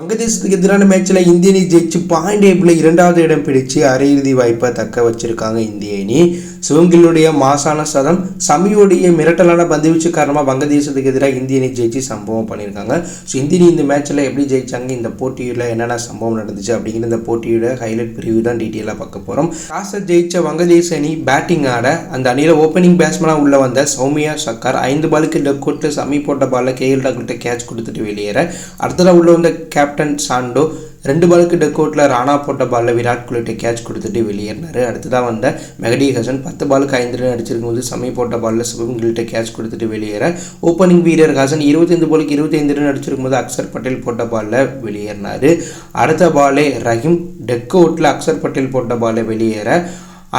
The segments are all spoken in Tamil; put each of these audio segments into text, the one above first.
வங்கதேசத்துக்கு எதிரான மேட்ச்சில் இந்திய அணி ஜெயிச்சு பாயிண்ட் டேபிளில் 2வது இடம் பிடிச்சு அரையிறுதி வாய்ப்பை தக்க வச்சிருக்காங்க இந்திய அணி. சிவங்கிலுடைய மாசான சதம், சமியோடைய மிரட்டலான பந்துவீச்சு காரணமாக வங்கதேசத்துக்கு எதிராக இந்திய அணி ஜெயிச்சு சம்பவம் பண்ணியிருக்காங்க. ஸோ இந்திய அணி இந்த மேட்ச்சில் எப்படி ஜெயிச்சாங்க, இந்த போட்டியில் என்னென்ன சம்பவம் நடந்துச்சு அப்படிங்கிற இந்த போட்டியோட ஹைலைட் பிரிவு தான் டீட்டெயிலாக பார்க்க போகிறோம். டாஸை ஜெயிச்ச வங்கதேச அணி பேட்டிங் ஆட அந்த அணியில் ஓப்பனிங் பேட்ஸ்மேனாக உள்ள வந்த சௌமியா சர்க்கார் 5 பாலுக்கு டக் அவுட்டில் சமி போட்ட பாலில் கேஎல் ராகுல்கிட்ட கேட்ச் கொடுத்துட்டு வெளியேற, அடுத்ததாக உள்ள வந்த கேப்டன் சாண்டோ 2 பாலுக்கு டக் அவுட்டில் ராணா போட்ட பாலில் விராட் கோலிட்ட கேட்ச் கொடுத்துட்டு வெளியேறினார். அடுத்ததாக வந்த மெஹடி ஹசன் 10 பாலுக்கு 5 ரன் அடிச்சிருக்கும் போது சமி போட்ட பாலில் சுபம் கில்ட்ட கேட்ச் கொடுத்துட்டு வெளியேற, ஓப்பனிங் வீரர் ஹசன் 25 பாலுக்கு 25 ரன் அடிச்சிருக்கும் போது அக்சர் பட்டேல் போட்ட பாலில் வெளியேறினார். அடுத்த பாலே ரஹீம் டக் அவுட்டில் அக்சர் பட்டேல் போட்ட பாலில் வெளியேற,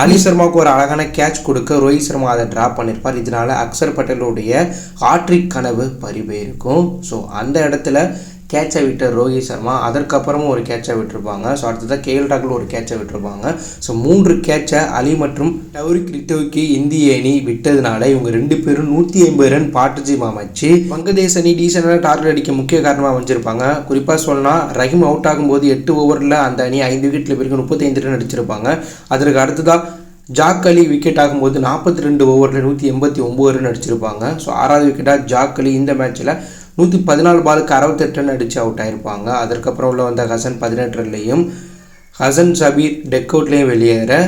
அலி சர்மாவுக்கு ஒரு அழகான கேட்ச் கொடுக்க ரோஹித் சர்மா அதை ட்ராப் பண்ணியிருப்பார். இதனால அக்சர் பட்டேலுடைய ஹாட்ரிக் கனவு பறிபோயிருக்கும். ஸோ அந்த இடத்துல கேட்சை விட்ட ரோஹித் சர்மா அதற்கப்புறமும் ஒரு கேட்சை விட்டுருப்பாங்க. ஸோ அடுத்ததாக கேஎல் ராகுல் ஒரு கேட்சை விட்டுருப்பாங்க. ஸோ 3 கேட்சை அலி மற்றும் டவுரிக் ரித்துவுக்கு இந்திய அணி விட்டதுனால இவங்க 2 பேரும் 150 ரன் பார்ட்னர்ஷிப் அமைச்சு வங்கதேச அணி டீசெண்டான டார்கெட் அடிக்க முக்கிய காரணமாக அமைச்சிருப்பாங்க. குறிப்பாக சொல்லலாம், ரஹீம் அவுட் ஆகும்போது 8 ஓவரில் அந்த அணி 5 விக்கெட்டில் பிறகு 35 ரன் அடிச்சிருப்பாங்க. அதற்கு அடுத்ததாக ஜாக் அலி விக்கெட் ஆகும்போது 42 ஓவரில் 189 ரன் அடிச்சிருப்பாங்க. ஸோ 6வது விக்கெட்டாக ஜாக் அலி இந்த மேட்ச்சில் 114 பாலுக்கு 68 ரன் அடித்து அவுட் ஆகிருப்பாங்க. அதற்கப்புறம் உள்ள வந்த ஹசன் 18 ரன்லையும், ஹசன் சபீர் டெக் அவுட்லேயும் வெளியேற,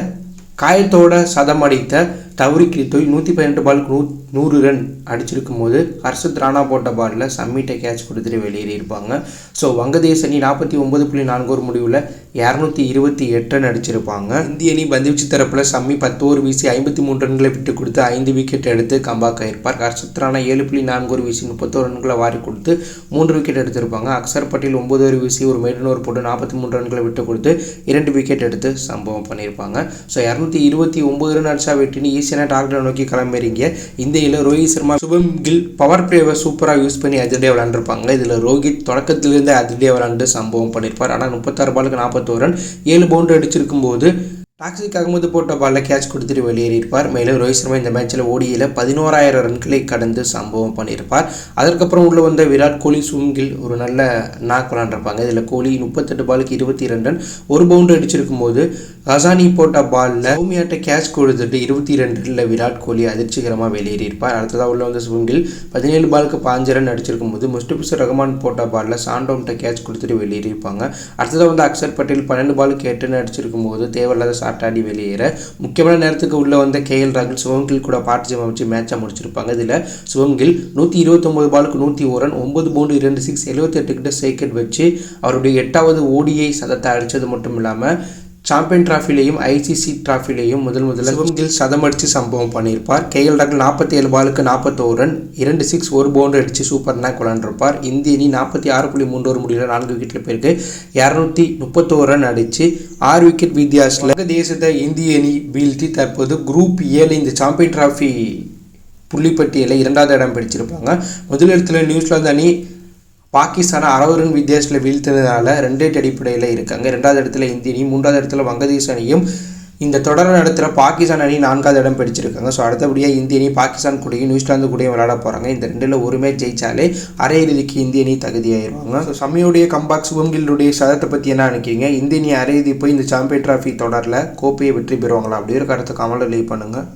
காயத்தோட சதம் அடித்த டவுரிக் ரித்துவை 118 பாலுக்கு 100 ரன் அடிச்சிருக்கும் போது ஹர்ஷத் ராணா போட்ட பாலில் சம்மிட்டை கேட்ச் கொடுத்துட்டு வெளியேறியிருப்பாங்க. ஸோ வங்கதேச அணி 49.4 ஓவர் முடிவில் 228 ரன் அடிச்சிருப்பாங்க. இந்திய அணி பந்துவீச்சு தரப்பில் சம்மி 10 ஓவர் வீசி 53 ரன்களை விட்டு கொடுத்து 5 விக்கெட் எடுத்து கம்பேக் ஆகிருப்பார். ஹர்ஷத் ராணா 7.4 ஓவர் வீசி 31 ரன்களை வாரி கொடுத்து 3 விக்கெட் எடுத்திருப்பாங்க. அக்சர் பட்டேல் 9 ஓவர் வீசி ஒரு மெய்டன் ஓவர் போட்டு 43 ரன்களை விட்டு கொடுத்து 2 விக்கெட் எடுத்து சம்பவம் பண்ணியிருப்பாங்க. ஸோ 229 ரன் அடிச்சா வெட்டினு ஈஸியான டார்கெட்டை நோக்கி கிளம்பிறீங்க. இந்த ரோஹித் சர்மா சுபம் கில் பவர் பிளேவை சூப்பராக யூஸ் பண்ணி அதிரடியாக விளையாண்டுருப்பாங்க. இதில் ரோஹித் தொடக்கத்திலிருந்து அதிரடியாக விளையாண்டு சம்பவம் பண்ணியிருப்பார். ஆனால் 36 பாலுக்கு 41 ரன் 7 பவுண்டரி அடிச்சிருக்கும் போது டாக்ஸிக் அகமது போட்ட பாலில் கேட்ச் கொடுத்துட்டு வெளியேறியிருப்பார். மேலும் ரோஹித் சர்மா இந்த மேட்ச்சில் ஓடியில் 11,000 ரன்களை கடந்து சம்பவம் பண்ணியிருப்பார். அதற்கப்புறம் உள்ள வந்த விராட் கோலி சுபம் கில் ஒரு நல்ல நாக் விளாண்டுருப்பாங்க. இதில் கோலி 38 பாலுக்கு 22 ரன் 1 பவுண்டரி அடிச்சிருக்கும் போது ஹசானி போட்ட பாலில் சௌமியாட்ட கேட்ச் கொடுத்துட்டு 22 ரனில் விராட் கோலி அதிர்ச்சிகரமாக வெளியேறியிருப்பார். அடுத்ததாக உள்ள வந்த சுபம் கில் 17 பாலுக்கு 5 ரன் அடிச்சிருக்கும் போது முஸ்டபிசர் ரஹ்மான் போட்ட பாலில் சாண்டோம்ட்ட கேட்ச் கொடுத்துட்டு வெளியேறியிருப்பாங்க. அடுத்ததாக வந்து அக்சர் பட்டேல் 12 பாலுக்கு 8 ரன் அடிச்சிருக்கும் போது தேவையில்லாத ஆடி வெளியேற, முக்கியமான நேரத்துக்கு உள்ள வந்த கேஎல் ராகுல் சுபம் கில் கூட பார்ட்னர்ஷிப் அமைச்சு மேட்சை முடிச்சிருப்பாங்க. இதில் சுபம் கில் 129 பாலுக்கு 101 ரன் 9 பவுண்டரி 2 சிக்ஸ் 78 கிட்ட விக்கெட் வச்சு அவருடைய 8வது ஓடிஐ சதத்தை அடித்தது மட்டும் இல்லாமல் சாம்பியன் டிராஃபிலையும் ஐசிசி டிராஃபிலையும் முதல்ல சுபம் கில் சதம் அடித்து சம்பவம் பண்ணியிருப்பார். கேஎல் ராகுல் 47 பாலுக்கு 41 ரன் 2 சிக்ஸ் 1 பவுண்டரி அடித்து சூப்பர் நாக் விளாண்டுருப்பார். இந்திய அணி 46.3 ஓவர் முடியல 4 விக்கெட்டில் போயிருக்கு 231 ரன் அடித்து 6 விக்கெட் வித்தியாசத்தில் வங்கதேசத்தை இந்திய அணி வீழ்த்தி தற்போது குரூப் ஏல இந்த சாம்பியன் டிராஃபி புள்ளிப்பட்டியலில் 2வது இடம் பிடிச்சிருப்பாங்க. முதல் இடத்துல நியூசிலாந்து அணி பாகிஸ்தானை 60 ரன் வித்தியாசத்தில் வீழ்த்தினதுனால 2 அடிப்படையில் இருக்காங்க. 2வது இடத்துல இந்திய அணி, 3வது இடத்துல வங்கதேச அணியும் இந்த தொடர் நடத்துகிற பாகிஸ்தான் அணி 4வது இடம் பிடிச்சிருக்காங்க. ஸோ அடுத்தபடியாக இந்திய அணி பாகிஸ்தான் கூடயும் நியூசிலாந்து கூடயும் விளையாட போகிறாங்க. இந்த 2ல் ஒரு மேட்ச் ஜெயிச்சாலே அரையிறுதிக்கு இந்திய அணி தகுதியாயிருவாங்க. ஸோ சம்மியுடைய கம்பேக் சுபம் கில்லுடைய சதத்தை பற்றி என்ன நினைக்கிறீங்க? இந்திய அணி அரையிறுதி போய் இந்த சாம்பியன் டிராஃபி தொடரில் கோப்பையை வெற்றி பெறுவாங்களா? அப்படி ஒரு கருத்தை கமெண்ட்ல லீவ் பண்ணுங்கள்.